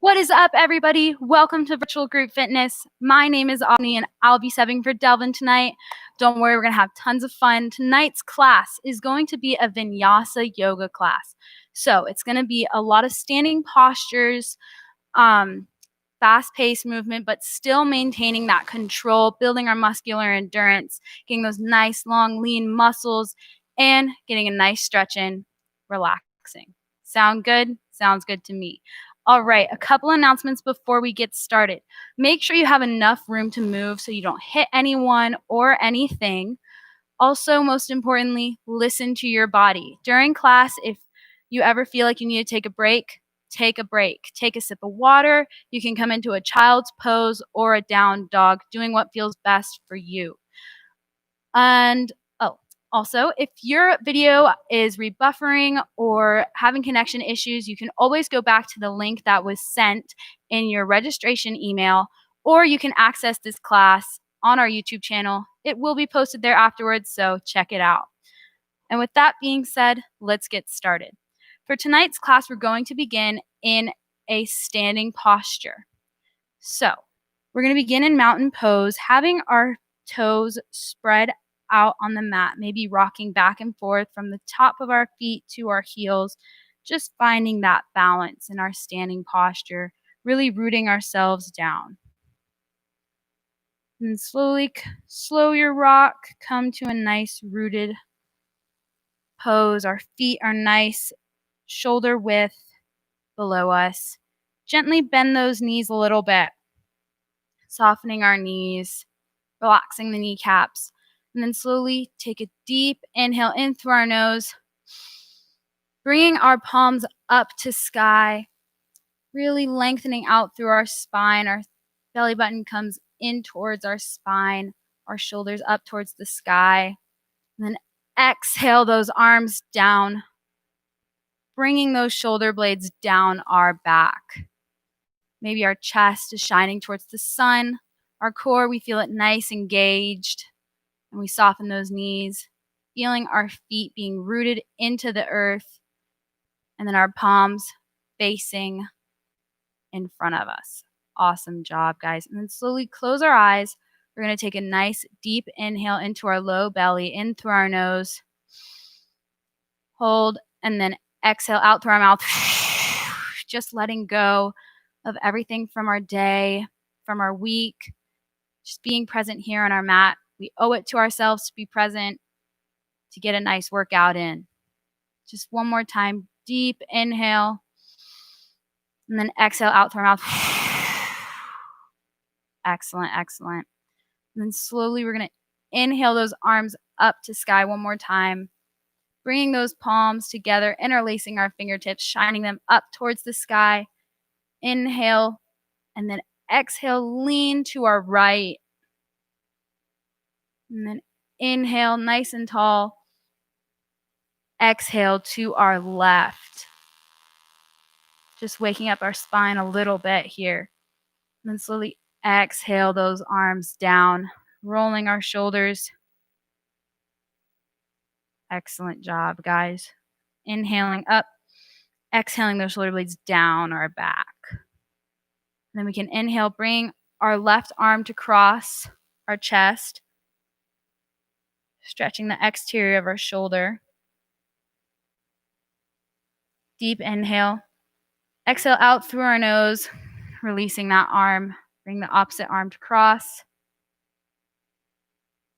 What is up, everybody? Welcome to Virtual Group Fitness. My name is Avni, and I'll be subbing for Delvin tonight. Don't worry, we're going to have tons of fun. Tonight's class is going to be a vinyasa yoga class. So it's going to be a lot of standing postures, fast-paced movement, but still maintaining that control, building our muscular endurance, getting those nice, long, lean muscles, and getting a nice stretch in, relaxing. Sound good? Sounds good to me. All right, a couple announcements before we get started. Make sure you have enough room to move so you don't hit anyone or anything. Also, most importantly, listen to your body. During class, if you ever feel like you need to take a break, take a break. Take a sip of water. You can come into a child's pose or a down dog, doing what feels best for you. And also, if your video is rebuffering or having connection issues, you can always go back to the link that was sent in your registration email, or you can access this class on our YouTube channel. It will be posted there afterwards, so check it out. And with that being said, let's get started. For tonight's class, we're going to begin in a standing posture. So we're going to begin in mountain pose, having our toes spread out on the mat, maybe rocking back and forth from the top of our feet to our heels, just finding that balance in our standing posture, really rooting ourselves down. And slowly slow your rock, come to a nice rooted pose. Our feet are nice shoulder width below us. Gently bend those knees a little bit, softening our knees, relaxing the kneecaps. And then slowly take a deep inhale in through our nose, bringing our palms up to sky, really lengthening out through our spine. Our belly button comes in towards our spine, our shoulders up towards the sky. And then exhale those arms down, bringing those shoulder blades down our back. Maybe our chest is shining towards the sun. Our core, we feel it nice, engaged. And we soften those knees, feeling our feet being rooted into the earth, and then our palms facing in front of us. Awesome job, guys. And then slowly close our eyes. We're going to take a nice deep inhale into our low belly, in through our nose. Hold, and then exhale out through our mouth. Just letting go of everything from our day, from our week, just being present here on our mat. We owe it to ourselves to be present, to get a nice workout in. Just one more time, deep inhale, and then exhale out through our mouth. Excellent, excellent. And then slowly we're going to inhale those arms up to sky one more time, bringing those palms together, interlacing our fingertips, shining them up towards the sky. Inhale, and then exhale, lean to our right. And then inhale, nice and tall. Exhale to our left. Just waking up our spine a little bit here. And then slowly exhale those arms down, rolling our shoulders. Excellent job, guys. Inhaling up, exhaling those shoulder blades down our back. And then we can inhale, bring our left arm to cross our chest, stretching the exterior of our shoulder. Deep inhale. Exhale out through our nose, releasing that arm. Bring the opposite arm to cross.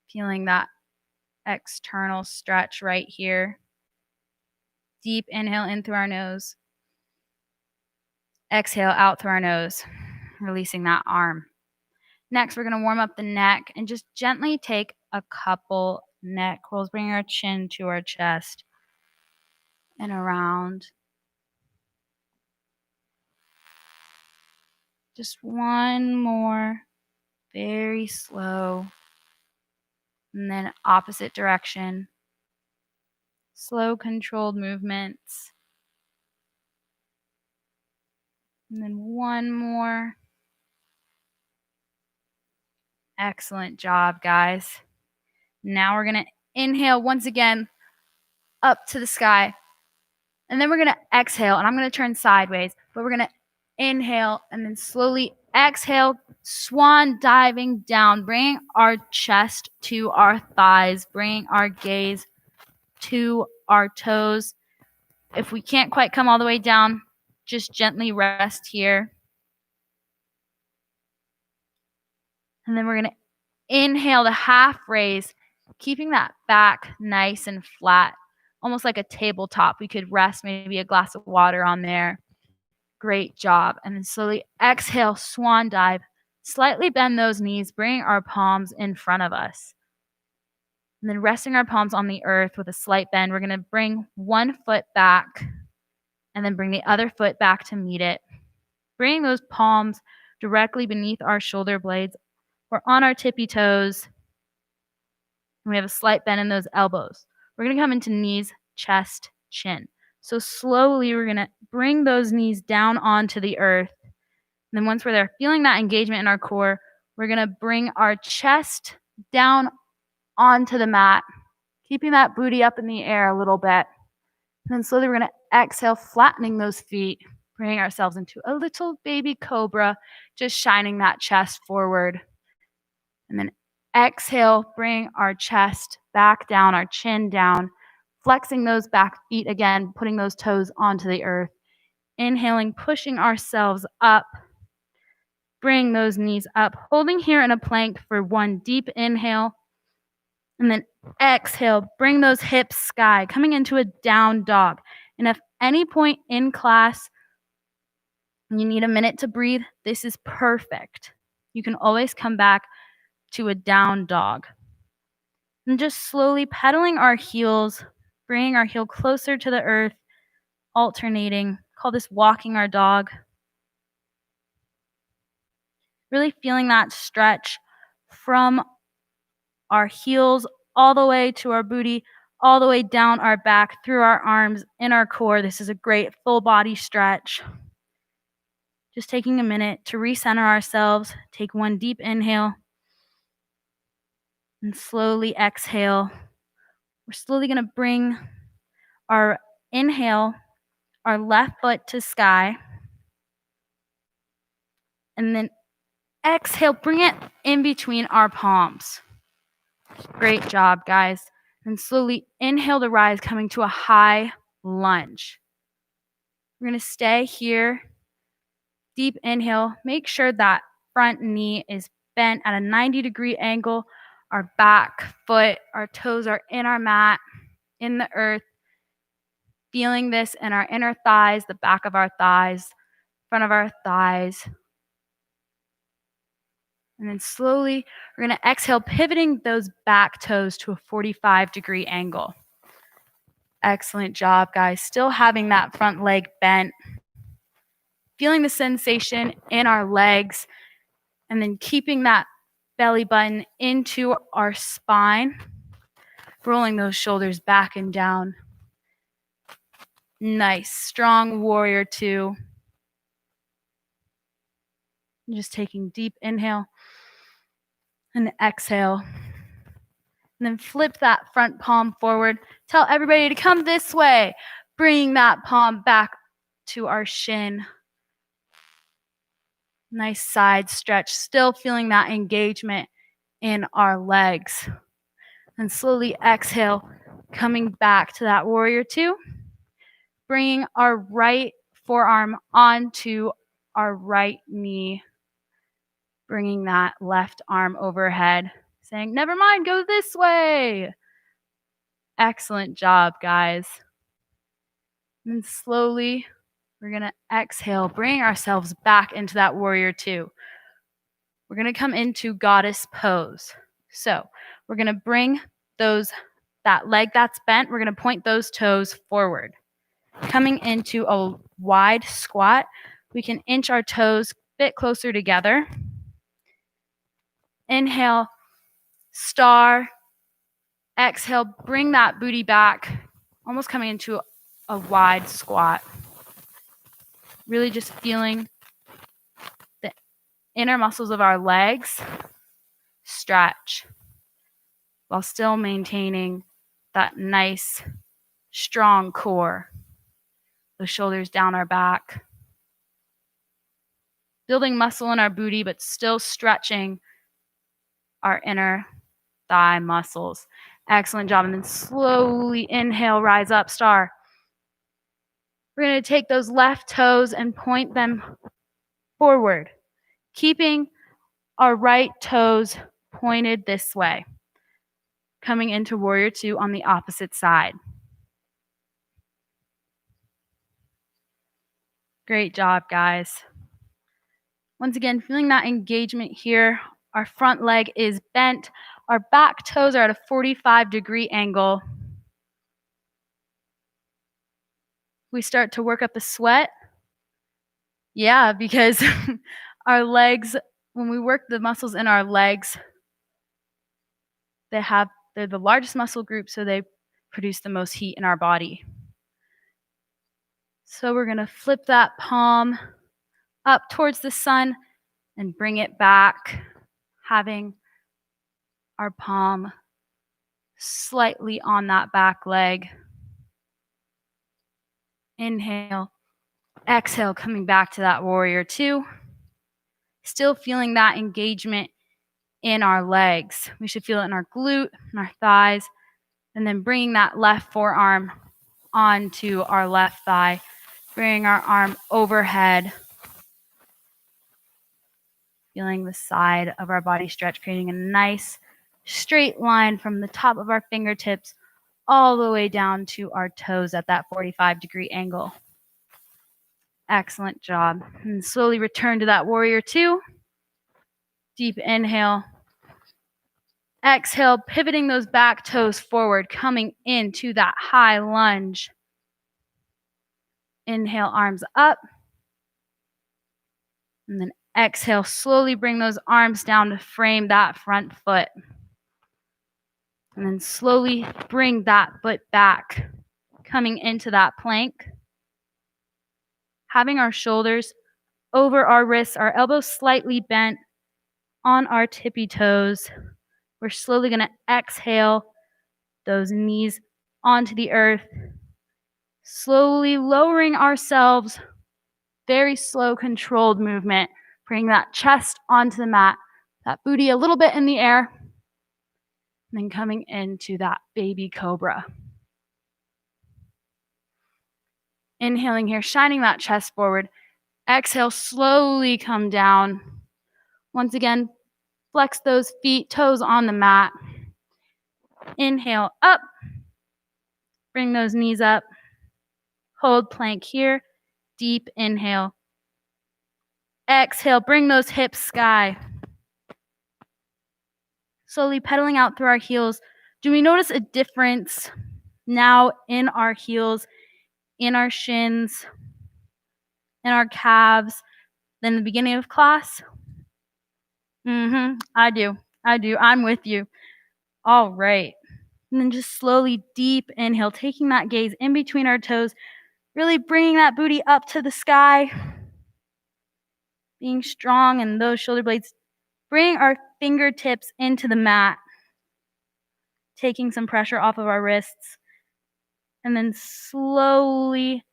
Feeling that external stretch right here. Deep inhale in through our nose. Exhale out through our nose, releasing that arm. Next, we're going to warm up the neck and just gently take a couple neck rolls, bringing our chin to our chest and around. Just one more, very slow. And then opposite direction. Slow, controlled movements. And then one more. Excellent job, guys. Now we're going to inhale once again up to the sky. And then we're going to exhale, and I'm going to turn sideways, but we're going to Inhale, and then slowly exhale, swan diving down. Bring our chest to our thighs. Bring our gaze to our toes. If we can't quite come all the way down, just gently rest here. And then we're going to inhale the half raise, keeping that back nice and flat, almost like a tabletop. We could rest maybe a glass of water on there. Great job. And then slowly exhale, swan dive. Slightly bend those knees, bring our palms in front of us. And then resting our palms on the earth with a slight bend, we're going to bring one foot back and then bring the other foot back to meet it. Bring those palms directly beneath our shoulder blades or on our tippy toes. And we have a slight bend in those elbows. We're going to come into knees, chest, chin. So slowly we're going to bring those knees down onto the earth. And then once we're there, feeling that engagement in our core, we're going to bring our chest down onto the mat, keeping that booty up in the air a little bit. And then slowly we're going to exhale, flattening those feet, bringing ourselves into a little baby cobra, just shining that chest forward. And then exhale, bring our chest back down, our chin down, flexing those back feet again, putting those toes onto the earth. Inhaling, pushing ourselves up. Bring those knees up, holding here in a plank for one deep inhale. And then exhale, bring those hips sky, coming into a down dog. And if any point in class you need a minute to breathe, this is perfect. You can always come back to a down dog. And just slowly pedaling our heels, bringing our heel closer to the earth, alternating. Call this walking our dog. Really feeling that stretch from our heels all the way to our booty, all the way down our back, through our arms, in our core. This is a great full body stretch. Just taking a minute to recenter ourselves. Take one deep inhale and slowly exhale. We're slowly going to bring our inhale, our left foot to sky. And then exhale, bring it in between our palms. Great job, guys. And slowly inhale to rise, coming to a high lunge. We're going to stay here. Deep inhale. Make sure that front knee is bent at a 90-degree angle. Our back foot, our toes are in our mat, in the earth. Feeling this in our inner thighs, the back of our thighs, front of our thighs. And then slowly, we're going to exhale, pivoting those back toes to a 45-degree angle. Excellent job, guys. Still having that front leg bent. Feeling the sensation in our legs. And then keeping that belly button into our spine. Rolling those shoulders back and down. Nice. Strong warrior two. Just taking deep inhale. And exhale. And then flip that front palm forward. Tell everybody to come this way. Bring that palm back to our shin. Nice side stretch. Still feeling that engagement in our legs. And slowly exhale, coming back to that warrior two. Bringing our right forearm onto our right knee. Bringing that left arm overhead, saying, never mind, go this way. Excellent job, guys. And then slowly, we're going to exhale, bring ourselves back into that warrior two. We're going to come into goddess pose. So we're going to bring that leg that's bent, we're going to point those toes forward. Coming into a wide squat, we can inch our toes a bit closer together. Inhale, star. Exhale, bring that booty back, almost coming into a wide squat. Really just feeling the inner muscles of our legs stretch while still maintaining that nice, strong core. The shoulders down our back. building muscle in our booty, but still stretching our inner thigh muscles. Excellent job. And then slowly inhale, rise up, star. We're going to take those left toes and point them forward, keeping our right toes pointed this way. Coming into warrior two on the opposite side. Great job, guys. Once again, feeling that engagement here. Our front leg is bent. Our back toes are at a 45-degree angle. We start to work up a sweat. Yeah, because our legs, when we work the muscles in our legs, they're the largest muscle group, so they produce the most heat in our body. So we're going to flip that palm up towards the sun and bring it back, having our palm slightly on that back leg. Inhale, exhale, coming back to that warrior two. Still feeling that engagement in our legs. We should feel it in our glute, in our thighs, and then bringing that left forearm onto our left thigh. Bringing our arm overhead. Feeling the side of our body stretch, creating a nice straight line from the top of our fingertips all the way down to our toes at that 45-degree angle. Excellent job. And slowly return to that warrior two. Deep inhale. Exhale, pivoting those back toes forward, coming into that high lunge. Inhale, arms up. And then exhale, slowly bring those arms down to frame that front foot. And then slowly bring that foot back, coming into that plank. Having our shoulders over our wrists, our elbows slightly bent on our tippy toes. We're slowly going to exhale those knees onto the earth. Slowly lowering ourselves, very slow, controlled movement. Bring that chest onto the mat, that booty a little bit in the air, and then coming into that baby cobra. Inhaling here, shining that chest forward. Exhale, slowly come down. Once again, flex those feet, toes on the mat. Inhale, up. Bring those knees up. Hold plank here. Deep inhale. Exhale, bring those hips sky. Slowly pedaling out through our heels. Do we notice a difference now in our heels, in our shins, in our calves than the beginning of class? I do. I'm with you. All right. And then just slowly deep inhale, taking that gaze in between our toes, really bringing that booty up to the sky. Being strong in those shoulder blades. Bring our fingertips into the mat. Taking some pressure off of our wrists. And then slowly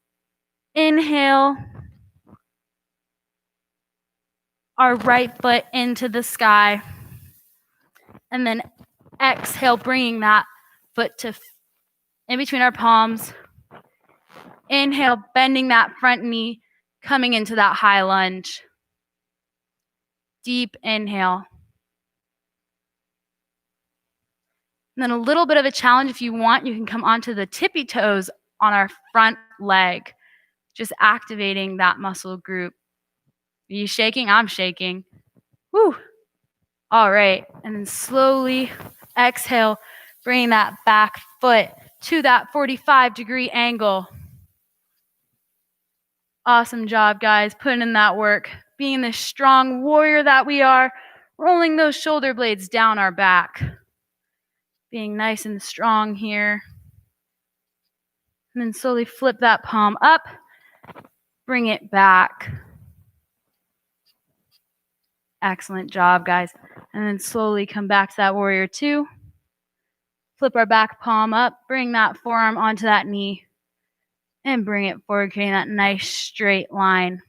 inhale our right foot into the sky. And then exhale, bringing that foot to in between our palms. Inhale, bending that front knee, coming into that high lunge. Deep inhale. And then a little bit of a challenge, if you want, you can come onto the tippy toes on our front leg, just activating that muscle group. Are you shaking? I'm shaking. Woo. All right. And then slowly exhale, bring that back foot to that 45-degree angle. Awesome job, guys. Putting in that work. Being the strong warrior that we are, rolling those shoulder blades down our back. Being nice and strong here. And then slowly flip that palm up. Bring it back. Excellent job, guys. And then slowly come back to that warrior two. Flip our back palm up. Bring that forearm onto that knee. And bring it forward, creating that nice straight line.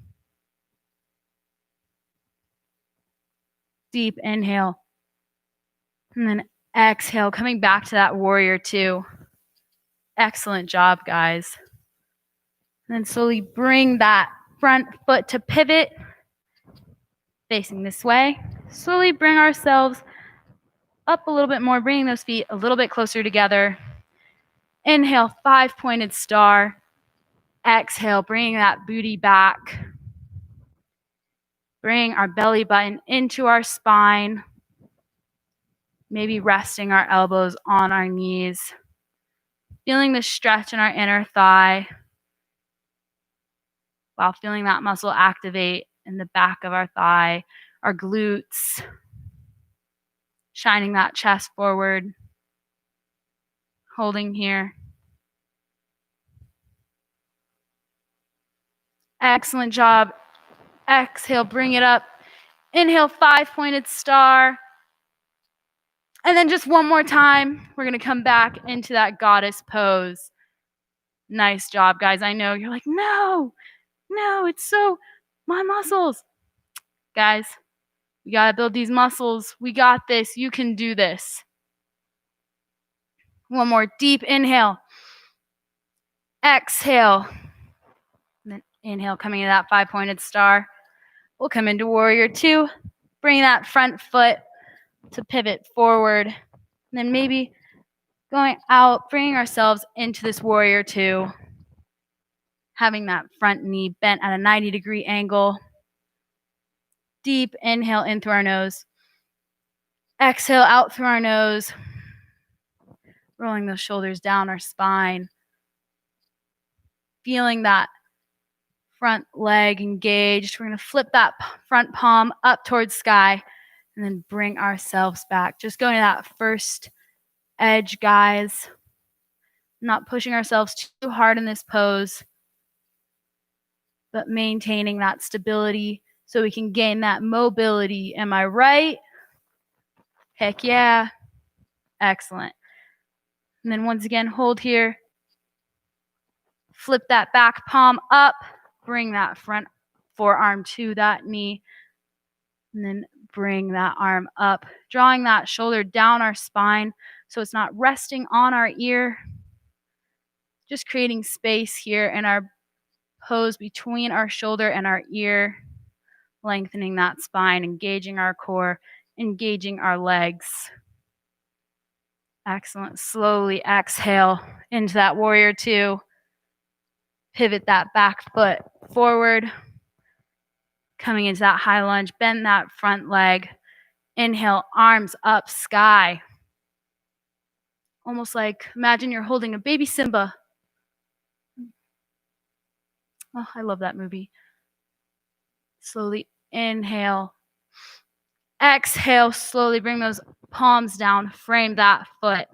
Deep inhale. And then exhale, coming back to that warrior two. Excellent job, guys. And then slowly bring that front foot to pivot, facing this way. Slowly bring ourselves up a little bit more, bringing those feet a little bit closer together. Inhale, 5-pointed star. Exhale, bringing that booty back. Bring our belly button into our spine. Maybe resting our elbows on our knees. Feeling the stretch in our inner thigh while feeling that muscle activate in the back of our thigh, our glutes. Shining that chest forward. Holding here. Excellent job. Exhale, bring it up. Inhale, 5-pointed star. And then just one more time, we're going to come back into that goddess pose. Nice job, guys. I know you're like, no, it's so, my muscles. Guys, we got to build these muscles. We got this. You can do this. One more deep inhale. Exhale. And then inhale, coming into that 5-pointed star. We'll come into warrior two. Bring that front foot to pivot forward. And then maybe going out, bringing ourselves into this warrior two. Having that front knee bent at a 90-degree angle. Deep inhale in through our nose. Exhale out through our nose. Rolling those shoulders down our spine. Feeling that front leg engaged. We're going to flip that front palm up towards sky and then bring ourselves back. Just going to that first edge, guys. Not pushing ourselves too hard in this pose, but maintaining that stability so we can gain that mobility. Am I right? Heck yeah. Excellent. And then once again, hold here. Flip that back palm up. Bring that front forearm to that knee. And then bring that arm up. Drawing that shoulder down our spine so it's not resting on our ear. Just creating space here in our pose between our shoulder and our ear. Lengthening that spine, engaging our core, engaging our legs. Excellent. Slowly exhale into that warrior two. Pivot that back foot forward. Coming into that high lunge. Bend that front leg. Inhale, arms up, sky. Almost like imagine you're holding a baby Simba. Oh, I love that movie. Slowly inhale. Exhale, slowly bring those palms down. Frame that foot.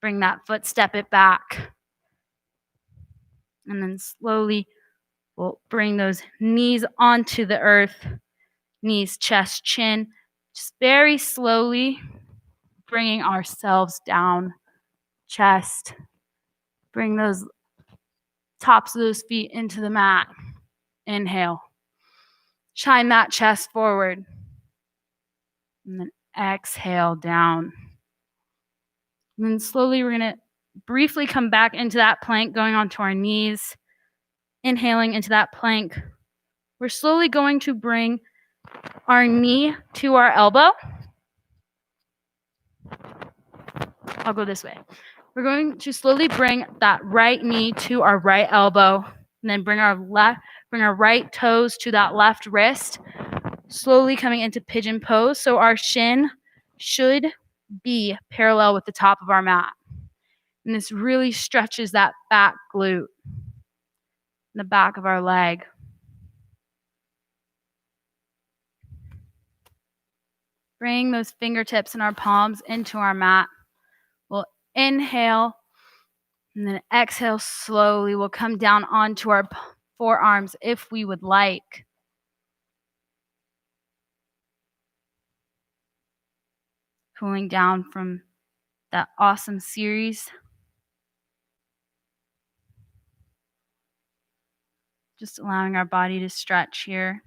Bring that foot, step it back. And then slowly we'll bring those knees onto the earth. Knees, chest, chin. Just very slowly bringing ourselves down. Chest. Bring those tops of those feet into the mat. Inhale. Shine that chest forward. And then exhale down. And then slowly we're going to briefly come back into that plank, going onto our knees. Inhaling into that plank. We're slowly going to bring our knee to our elbow. I'll go this way. We're going to slowly bring that right knee to our right elbow, and then bring our right toes to that left wrist. Slowly coming into pigeon pose, so our shin should be parallel with the top of our mat. And this really stretches that back glute, the back of our leg. Bring those fingertips and our palms into our mat. We'll inhale, and then exhale slowly. We'll come down onto our forearms if we would like. Cooling down from that awesome series. Just allowing our body to stretch here.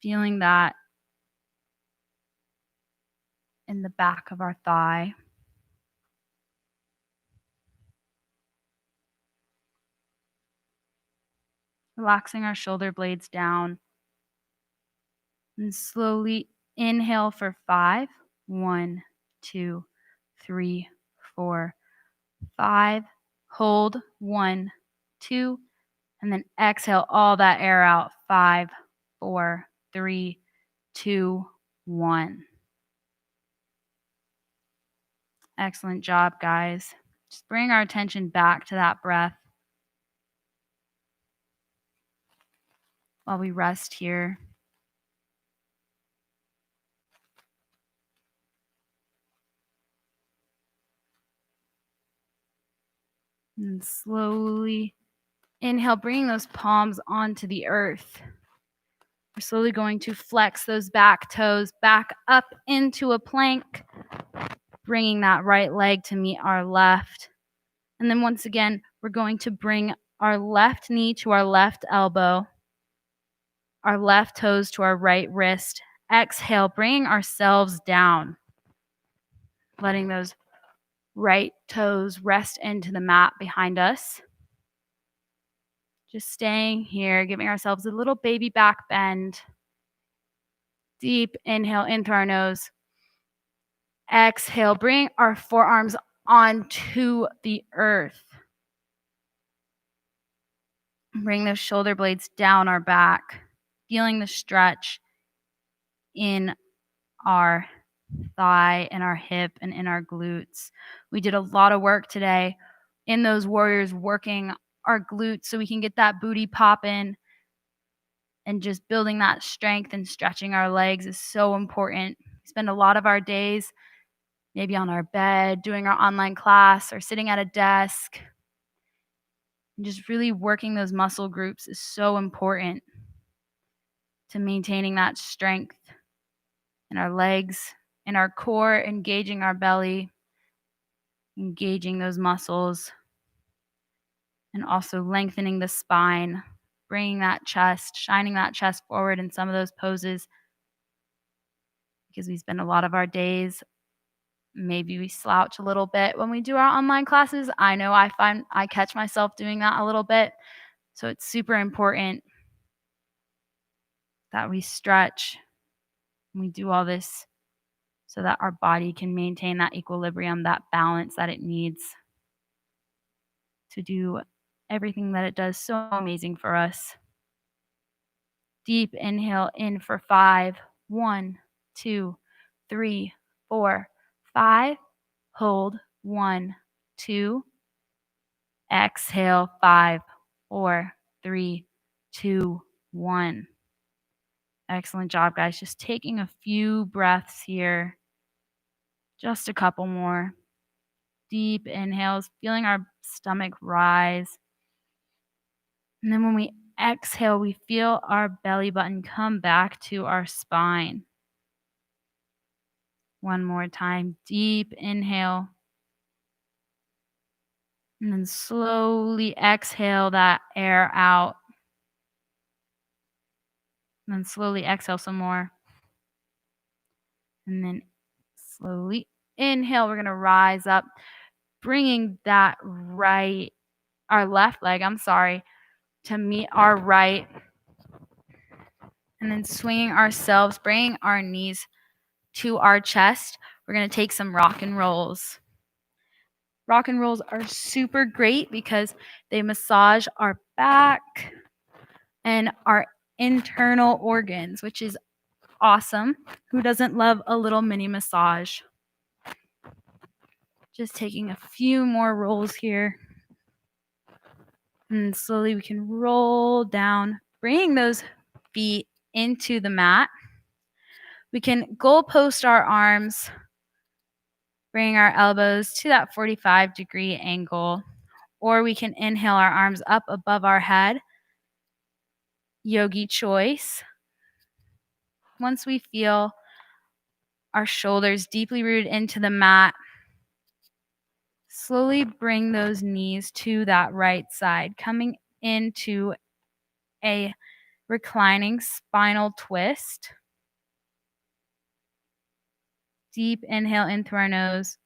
Feeling that in the back of our thigh. Relaxing our shoulder blades down. And slowly inhale for 5. 1, 2, 3, 4, 5. Hold. 1, 2. And then exhale all that air out. 5, 4, 3, 2, 1. Excellent job, guys. Just bring our attention back to that breath while we rest here. And slowly inhale, bringing those palms onto the earth. We're slowly going to flex those back toes back up into a plank, bringing that right leg to meet our left. And then once again, we're going to bring our left knee to our left elbow, our left toes to our right wrist. Exhale, bringing ourselves down, letting those right toes rest into the mat behind us. Just staying here, giving ourselves a little baby back bend. Deep inhale in through our nose. Exhale, bring our forearms onto the earth. Bring those shoulder blades down our back, feeling the stretch in our thigh, in our hip, and in our glutes. We did a lot of work today in those warriors, working our glutes so we can get that booty popping, and just building that strength and stretching our legs is so important. We spend a lot of our days maybe on our bed, doing our online class, or sitting at a desk. And just really working those muscle groups is so important to maintaining that strength in our legs, in our core, engaging our belly, engaging those muscles, and also lengthening the spine, bringing that chest, shining that chest forward in some of those poses, because we spend a lot of our days, maybe we slouch a little bit when we do our online classes. I know I find I catch myself doing that a little bit. So it's super important that we stretch and we do all this so that our body can maintain that equilibrium, that balance that it needs to do everything that it does so amazing for us. Deep inhale in for 5. 1, 2, 3, 4, 5. Hold. 1, 2. Exhale. 5, 4, 3, 2, 1. Excellent job, guys. Just taking a few breaths here. Just a couple more. Deep inhales, feeling our stomach rise. And then when we exhale, we feel our belly button come back to our spine. One more time. Deep inhale. And then slowly exhale that air out. And then slowly exhale some more. And then slowly inhale. We're going to rise up, bringing our left leg, to meet our right. And then swinging ourselves, bringing our knees to our chest. We're going to take some rock and rolls. Rock and rolls are super great because they massage our back and our internal organs, which is awesome. Who doesn't love a little mini massage? Just taking a few more rolls here. And slowly we can roll down, bringing those feet into the mat. We can goalpost our arms, bring our elbows to that 45-degree angle, or we can inhale our arms up above our head. Yogi choice. Once we feel our shoulders deeply rooted into the mat, slowly bring those knees to that right side, coming into a reclining spinal twist. Deep inhale in through our nose,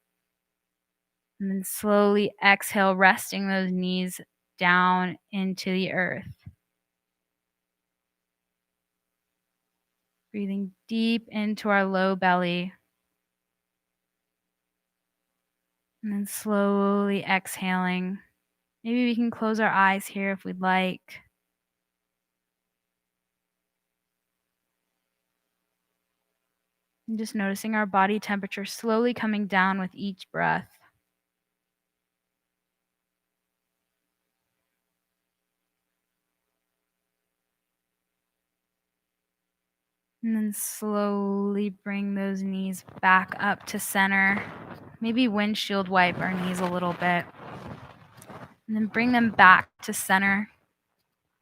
and then slowly exhale, resting those knees down into the earth. Breathing deep into our low belly, and then slowly exhaling. Maybe we can close our eyes here if we'd like. And just noticing our body temperature slowly coming down with each breath. And then slowly bring those knees back up to center. Maybe windshield wipe our knees a little bit. And then bring them back to center.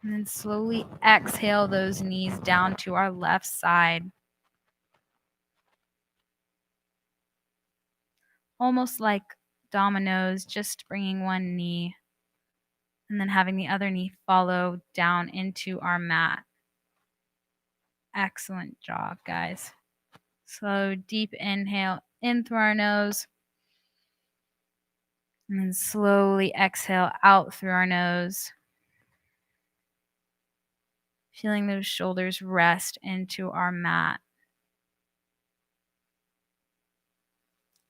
And then slowly exhale those knees down to our left side. Almost like dominoes, just bringing one knee and then having the other knee follow down into our mat. Excellent job, guys. Slow, deep inhale in through our nose. And then slowly exhale out through our nose. Feeling those shoulders rest into our mat.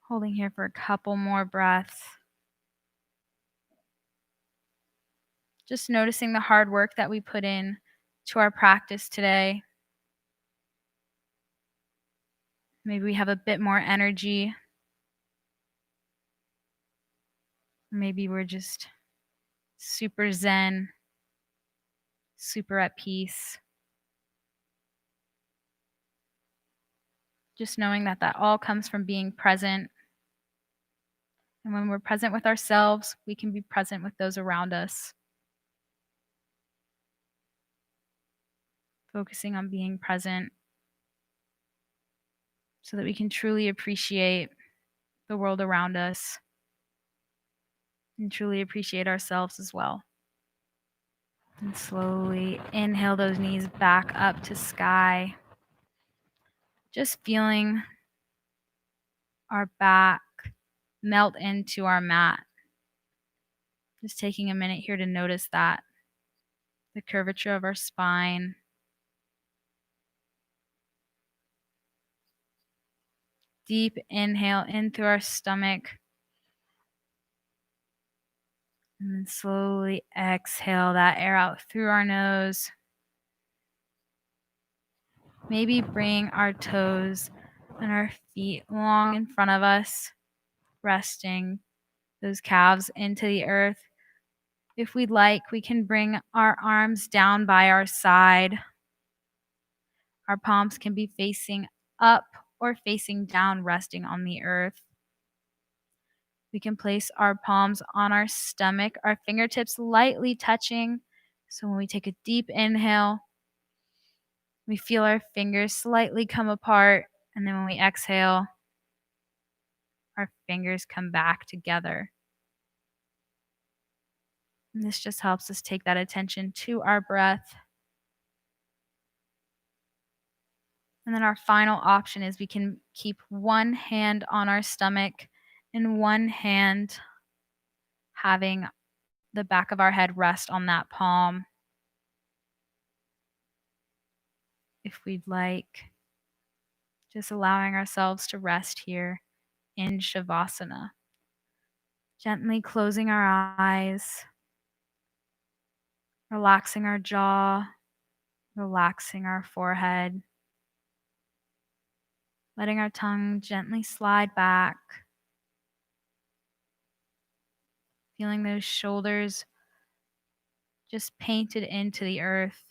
Holding here for a couple more breaths. Just noticing the hard work that we put in to our practice today. Maybe we have a bit more energy. Maybe we're just super zen, super at peace. Just knowing that that all comes from being present. And when we're present with ourselves, we can be present with those around us. Focusing on being present so that we can truly appreciate the world around us and truly appreciate ourselves as well. And slowly inhale those knees back up to sky. Just feeling our back melt into our mat. Just taking a minute here to notice that. The curvature of our spine. Deep inhale in through our stomach. And then slowly exhale that air out through our nose. Maybe bring our toes and our feet long in front of us, resting those calves into the earth. If we'd like, we can bring our arms down by our side. Our palms can be facing up or facing down, resting on the earth. We can place our palms on our stomach, our fingertips lightly touching. So when we take a deep inhale, we feel our fingers slightly come apart. And then when we exhale, our fingers come back together. And this just helps us take that attention to our breath. And then our final option is we can keep one hand on our stomach and one hand having the back of our head rest on that palm. If we'd like, just allowing ourselves to rest here in Shavasana. Gently closing our eyes, relaxing our jaw, relaxing our forehead, letting our tongue gently slide back, feeling those shoulders just painted into the earth,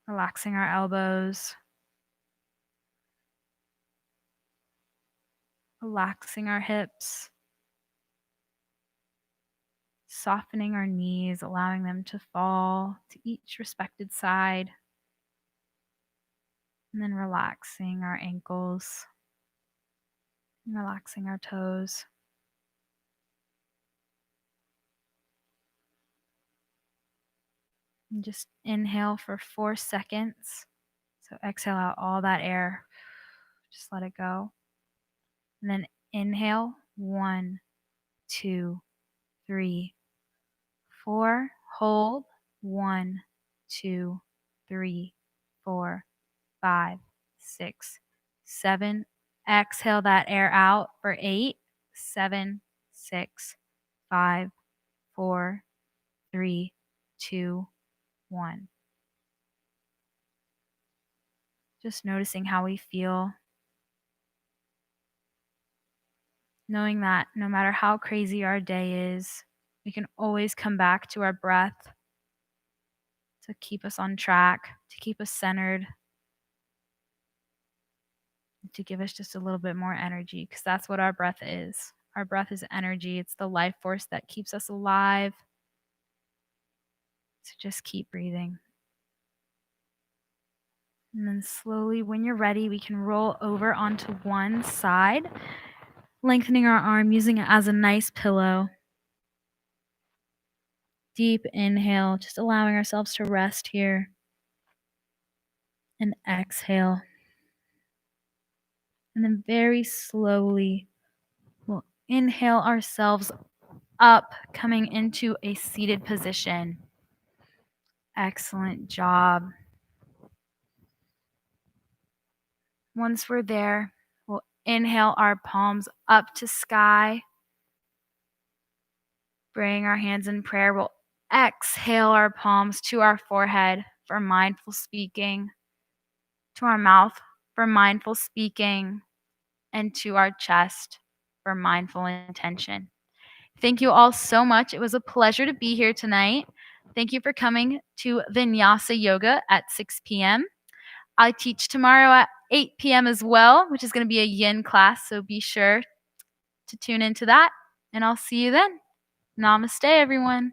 relaxing our elbows, relaxing our hips, softening our knees, allowing them to fall to each respected side, and then relaxing our ankles, and relaxing our toes. And just inhale for 4 seconds. So exhale out all that air. Just let it go. And then inhale, 1, 2, 3, 4. Hold, 1, 2, 3, 4, 5, 6, 7. Exhale that air out for 8, 7, 6, 5, 4, 3, 2, 1. Just noticing how we feel. Knowing that no matter how crazy our day is, we can always come back to our breath to keep us on track, to keep us centered, to give us just a little bit more energy, because that's what our breath is. Our breath is energy. It's the life force that keeps us alive. So just keep breathing. And then slowly, when you're ready, we can roll over onto one side, lengthening our arm, using it as a nice pillow. Deep inhale, just allowing ourselves to rest here. And exhale. And then very slowly, we'll inhale ourselves up, coming into a seated position. Excellent job. Once we're there, we'll inhale our palms up to sky. Bring our hands in prayer. We'll exhale our palms to our forehead for mindful speaking, to our mouth for mindful speaking, and to our chest for mindful intention. Thank you all so much. It was a pleasure to be here tonight. Thank you for coming to Vinyasa Yoga at 6 p.m. I teach tomorrow at 8 p.m. as well, which is going to be a yin class, so be sure to tune into that, and I'll see you then. Namaste, everyone.